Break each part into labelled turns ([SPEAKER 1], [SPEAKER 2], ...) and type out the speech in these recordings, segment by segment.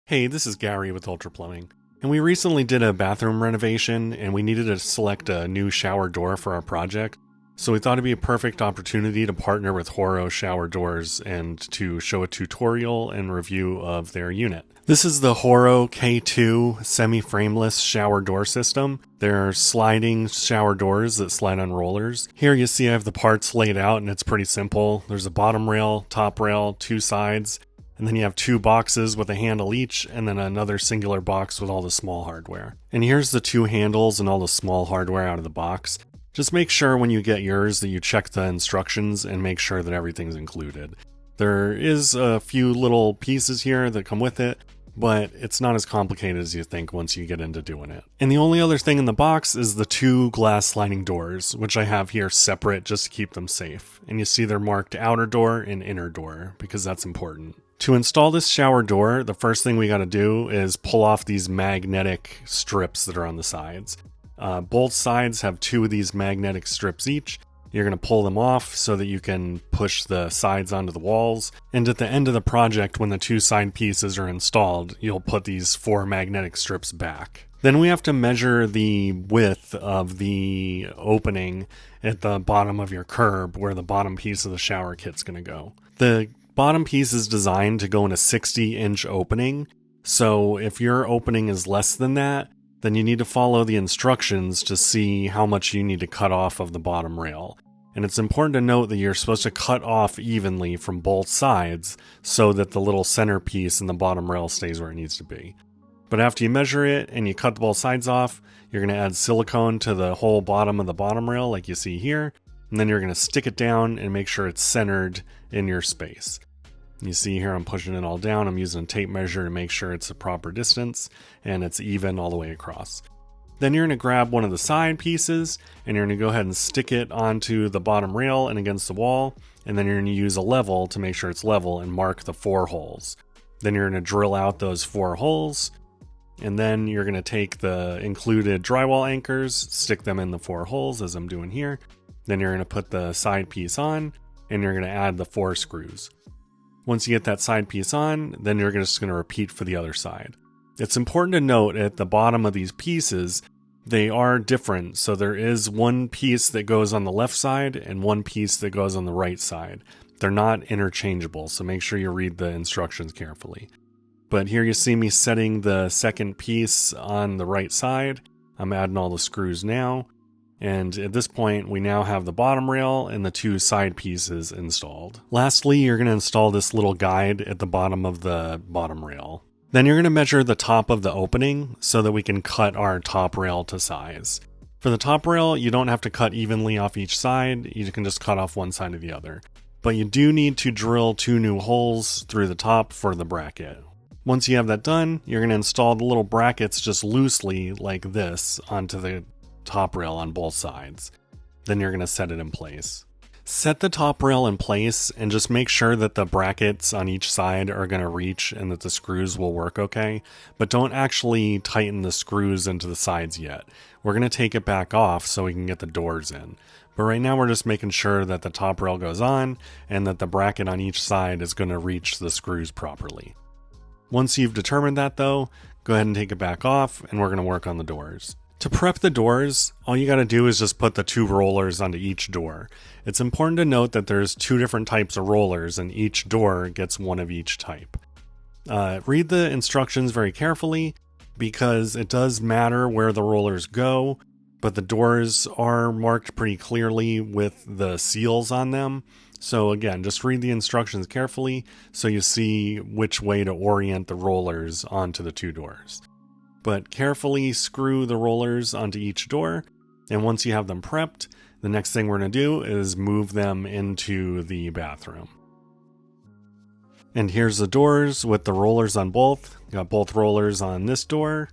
[SPEAKER 1] Hey, this is Gary with Ultra Plumbing, and we recently did a bathroom renovation and we needed to select a new shower door for our project, so we thought it'd be a perfect opportunity to partner with Horow shower doors and to show a tutorial and review of their unit. This is the Horow K2 semi-frameless shower door system. They're sliding shower doors that slide on rollers. Here you see I have the parts laid out and it's pretty simple. There's a bottom rail, top rail, two sides, and then you have two boxes with a handle each, and then another singular box with all the small hardware. And here's the two handles and all the small hardware out of the box. Just make sure when you get yours that you check the instructions and make sure that everything's included. There is a few little pieces here that come with it, but it's not as complicated as you think once you get into doing it. And the only other thing in the box is the two glass sliding doors, which I have here separate just to keep them safe. And you see they're marked outer door and inner door because that's important. To install this shower door, the first thing we got to do is pull off these magnetic strips that are on the sides. Both sides have two of these magnetic strips each. You're going to pull them off so that you can push the sides onto the walls. And at the end of the project, when the two side pieces are installed, you'll put these four magnetic strips back. Then we have to measure the width of the opening at the bottom of your curb where the bottom piece of the shower kit's going to go. The bottom piece is designed to go in a 60-inch opening, so if your opening is less than that, then you need to follow the instructions to see how much you need to cut off of the bottom rail. And it's important to note that you're supposed to cut off evenly from both sides so that the little center piece in the bottom rail stays where it needs to be. But after you measure it and you cut both sides off, you're going to add silicone to the whole bottom of the bottom rail like you see here, and then you're going to stick it down and make sure it's centered in your space. You see here I'm pushing it all down. I'm using a tape measure to make sure it's a proper distance and it's even all the way across. Then you're going to grab one of the side pieces and you're going to go ahead and stick it onto the bottom rail and against the wall, and then you're going to use a level to make sure it's level and mark the 4 holes. Then you're going to drill out those 4 holes, and then you're going to take the included drywall anchors, stick them in the 4 holes as I'm doing here. Then you're going to put the side piece on and you're going to add the 4 screws. Once you get that side piece on, then you're just going to repeat for the other side. It's important to note at the bottom of these pieces, they are different. So there is one piece that goes on the left side and one piece that goes on the right side. They're not interchangeable, so make sure you read the instructions carefully. But here you see me setting the second piece on the right side. I'm adding all the screws now. And at this point, we now have the bottom rail and the 2 side pieces installed. Lastly, you're going to install this little guide at the bottom of the bottom rail. Then you're going to measure the top of the opening so that we can cut our top rail to size. For the top rail, you don't have to cut evenly off each side. You can just cut off one side or the other. But you do need to drill 2 new holes through the top for the bracket. Once you have that done, you're going to install the little brackets just loosely like this onto the top rail on both sides. Then you're going to set it in place. Set the top rail in place and just make sure that the brackets on each side are going to reach and that the screws will work okay, but don't actually tighten the screws into the sides yet. We're going to take it back off so we can get the doors in. But right now we're just making sure that the top rail goes on and that the bracket on each side is going to reach the screws properly. Once you've determined that though, go ahead and take it back off and we're going to work on the doors. To prep the doors, all you got to do is just put the 2 rollers onto each door. It's important to note that there's 2 different types of rollers and each door gets one of each type. Read the instructions very carefully because it does matter where the rollers go, but the doors are marked pretty clearly with the seals on them. So again, just read the instructions carefully so you see which way to orient the rollers onto the 2 doors. But carefully screw the rollers onto each door, and once you have them prepped, the next thing we're going to do is move them into the bathroom. And here's the doors with the rollers on both. Got both rollers on this door,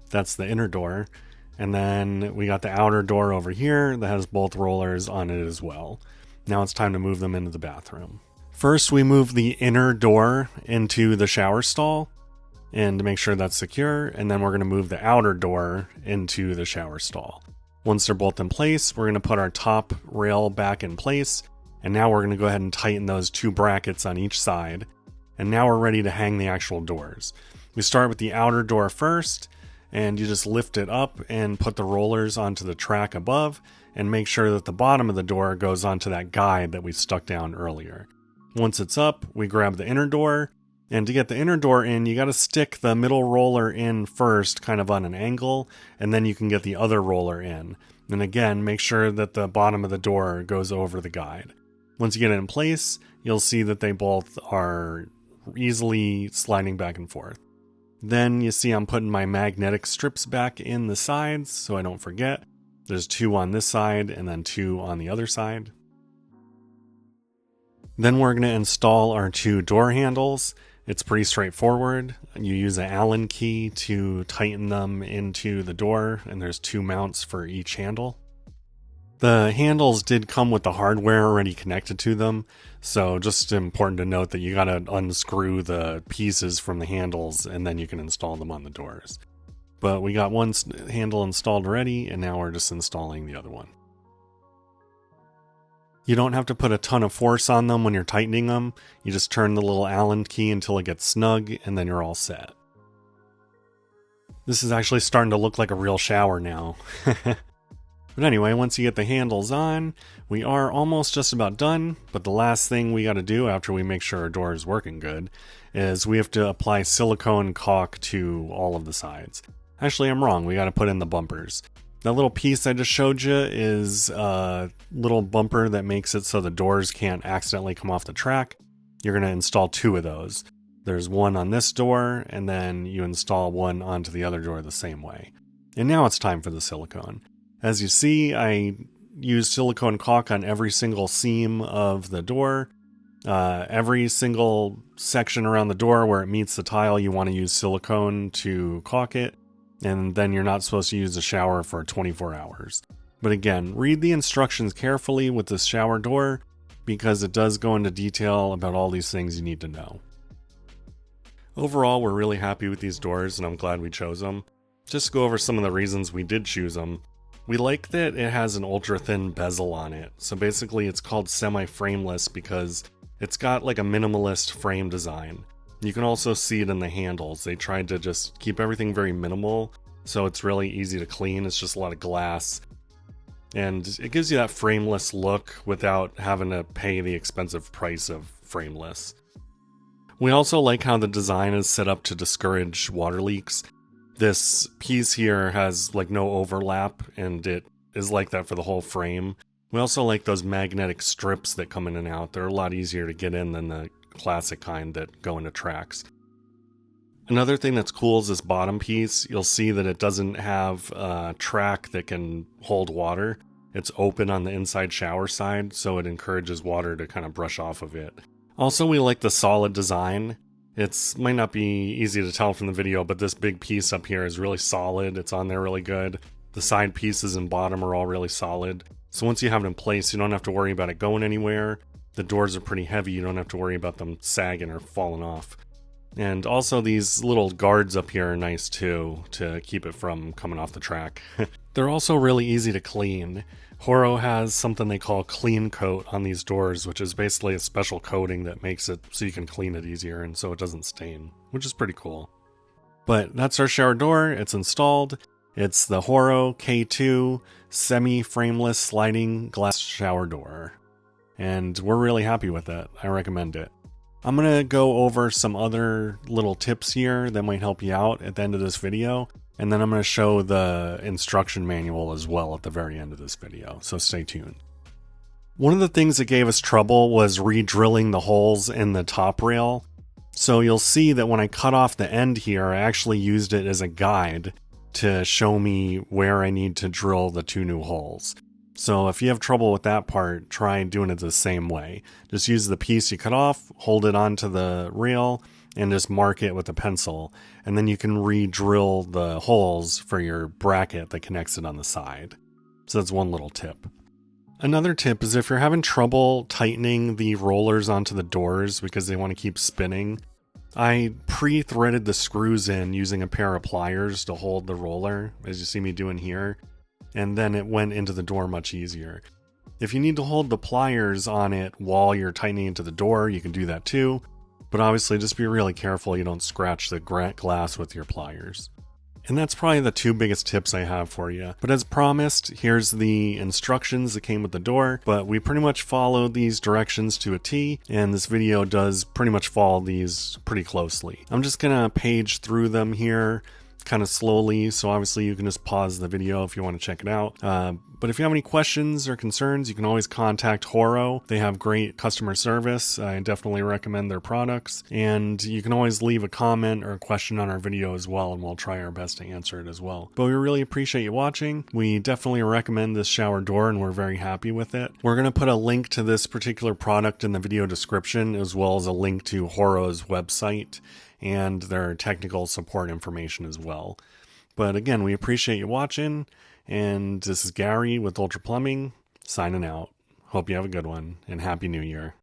[SPEAKER 1] that's the inner door, and then we got the outer door over here that has both rollers on it as well. Now it's time to move them into the bathroom. First, we move the inner door into the shower stall, and to make sure that's secure, and then we're going to move the outer door into the shower stall. Once they're both in place, we're going to put our top rail back in place, and now we're going to go ahead and tighten those 2 brackets on each side, and now we're ready to hang the actual doors. We start with the outer door first, and you just lift it up and put the rollers onto the track above, and make sure that the bottom of the door goes onto that guide that we stuck down earlier. Once it's up, we grab the inner door, and to get the inner door in, you got to stick the middle roller in first, kind of on an angle, and then you can get the other roller in. And again, make sure that the bottom of the door goes over the guide. Once you get it in place, you'll see that they both are easily sliding back and forth. Then you see I'm putting my magnetic strips back in the sides so I don't forget. There's 2 on this side and then 2 on the other side. Then we're going to install our 2 door handles. It's pretty straightforward. You use an Allen key to tighten them into the door, and there's 2 mounts for each handle. The handles did come with the hardware already connected to them, so just important to note that you gotta unscrew the pieces from the handles and then you can install them on the doors. But we got one handle installed already, and now we're just installing the other one. You don't have to put a ton of force on them when you're tightening them. You just turn the little Allen key until it gets snug, and then you're all set. This is actually starting to look like a real shower now. But anyway, once you get the handles on, we are almost just about done, but the last thing we got to do after we make sure our door is working good is we have to apply silicone caulk to all of the sides. Actually, I'm wrong. We got to put in the bumpers. That little piece I just showed you is a little bumper that makes it so the doors can't accidentally come off the track. You're going to install 2 of those. There's one on this door, and then you install one onto the other door the same way. And now it's time for the silicone. As you see, I use silicone caulk on every single seam of the door. Every single section around the door where it meets the tile, you want to use silicone to caulk it. And then you're not supposed to use the shower for 24 hours. But again, read the instructions carefully with this shower door, because it does go into detail about all these things you need to know. Overall, we're really happy with these doors, and I'm glad we chose them. Just to go over some of the reasons we did choose them. We like that it has an ultra thin bezel on it. So basically it's called Semi-Frameless because it's got like a minimalist frame design. You can also see it in the handles. They tried to just keep everything very minimal, so it's really easy to clean. It's just a lot of glass. And it gives you that frameless look without having to pay the expensive price of frameless. We also like how the design is set up to discourage water leaks. This piece here has like no overlap, and it is like that for the whole frame. We also like those magnetic strips that come in and out. They're a lot easier to get in than the classic kind that go into tracks. Another thing that's cool is this bottom piece. You'll see that it doesn't have a track that can hold water. It's open on the inside shower side, so it encourages water to kind of brush off of it. Also, we like the solid design. It might not be easy to tell from the video, but this big piece up here is really solid. It's on there really good. The side pieces and bottom are all really solid. So once you have it in place, you don't have to worry about it going anywhere. The doors are pretty heavy. You don't have to worry about them sagging or falling off. And also these little guards up here are nice too, to keep it from coming off the track. They're also really easy to clean. Horow has something they call clean coat on these doors, which is basically a special coating that makes it so you can clean it easier and so it doesn't stain, which is pretty cool. But that's our shower door. It's installed. It's the Horow K2 Semi-Frameless Sliding Glass Shower Door. And we're really happy with it. I recommend it. I'm going to go over some other little tips here that might help you out at the end of this video. And then I'm going to show the instruction manual as well at the very end of this video, so stay tuned. One of the things that gave us trouble was re-drilling the holes in the top rail. So you'll see that when I cut off the end here, I actually used it as a guide to show me where I need to drill the 2 new holes. So if you have trouble with that part, try doing it the same way. Just use the piece you cut off, hold it onto the rail, and just mark it with a pencil, and then you can re-drill the holes for your bracket that connects it on the side. So that's one little tip. Another tip is if you're having trouble tightening the rollers onto the doors because they want to keep spinning, I pre-threaded the screws in using a pair of pliers to hold the roller, as you see me doing here, and then it went into the door much easier. If you need to hold the pliers on it while you're tightening into the door, you can do that too. but obviously just be really careful you don't scratch the glass with your pliers. And that's probably the two biggest tips I have for you. But as promised, here's the instructions that came with the door. But we pretty much followed these directions to a T, and this video does pretty much follow these pretty closely. I'm just gonna page through them here kind of slowly, so obviously you can just pause the video if you want to check it out. But if you have any questions or concerns, you can always contact Horow. They have great customer service. I definitely recommend their products. And you can always leave a comment or a question on our video as well, and we'll try our best to answer it as well. But we really appreciate you watching. We definitely recommend this shower door, and we're very happy with it. We're going to put a link to this particular product in the video description, as well as a link to Horow's website and their technical support information as well. But again, we appreciate you watching, and this is Gary with Ultra Plumbing, signing out. Hope you have a good one, and Happy New Year.